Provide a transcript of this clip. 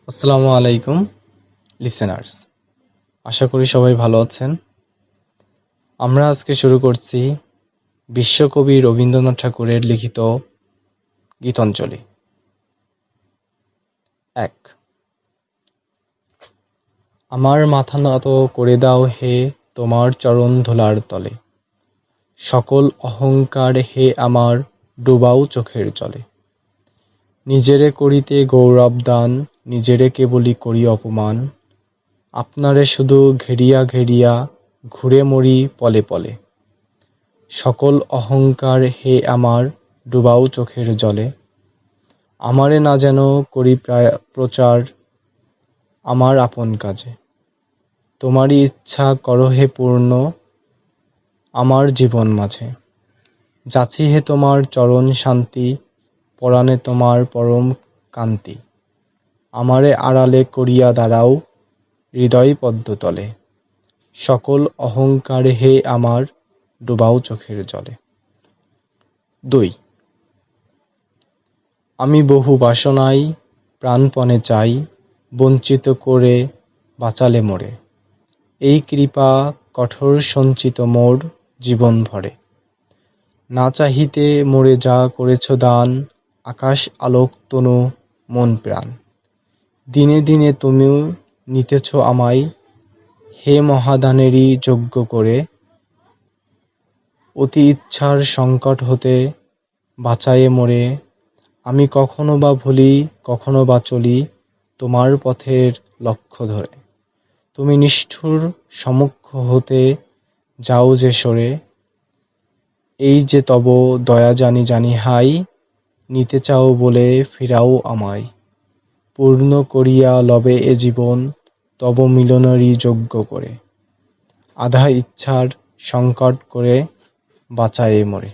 আসসালামু আলাইকুম লিসেনার্স, আশা করি সবাই ভালো আছেন। আমরা আজকে শুরু করছি বিশ্বকবি রবীন্দ্রনাথ ঠাকুরের লিখিত গীতাঞ্জলি। ১। আমার মাথা নত করে দাও হে তোমার চরণ ধুলার তলে, সকল অহংকার হে আমার ডুবাও চোখের জলে। নিজেরে করিতে গৌরব দান, নিজেরে কেবলই করি অপমান, আপনারে শুধু ঘেরিয়া ঘেরিয়া ঘুরে মরি পলে পলে। সকল অহংকার হে আমার ডুবাও চোখের জলে, আমারে না যেন করি প্রচার আমার আপন কাজে। তোমারই ইচ্ছা করো হে পূর্ণ আমার জীবন মাঝে, যাচি হে তোমার চরণ শান্তি, পরাণে তোমার পরম কান্তি। আমারে আড়ালে করিয়া দাঁড়াও হৃদয় পদ্মতলে, সকল অহংকার হে আমার ডুবাও চোখের জলে। ২। আমি বহু বাসনায় প্রাণপণে চাই, বঞ্চিত করে বাঁচালে মোরে। এই কৃপা কঠোর সঞ্চিত মোর জীবন ভরে। না চাহিতে মোরে যা করেছ দান, আকাশ আলোক তনু মন প্রাণ। দিনে দিনে তুমিও নিতেছ আমায়, হে মহাদানেরই যোগ্য করে। অতি ইচ্ছার সংকট হতে বাঁচায়ে মোরে, আমি কখনো বা ভুলি কখনো বা চলি তোমার পথের লক্ষ্য ধরে। তুমি নিষ্ঠুর সমক্ষ হতে যাও যে সরে, এই যে তব দয়া জানি জানি হাই, নিতে চাও বলে ফিরাও আমায়। পূর্ণ করিয়া লবে এ জীবন তব মিলনেরই যোগ্য করে, আধা ইচ্ছার সংকট করে বাঁচায়ে মোরে।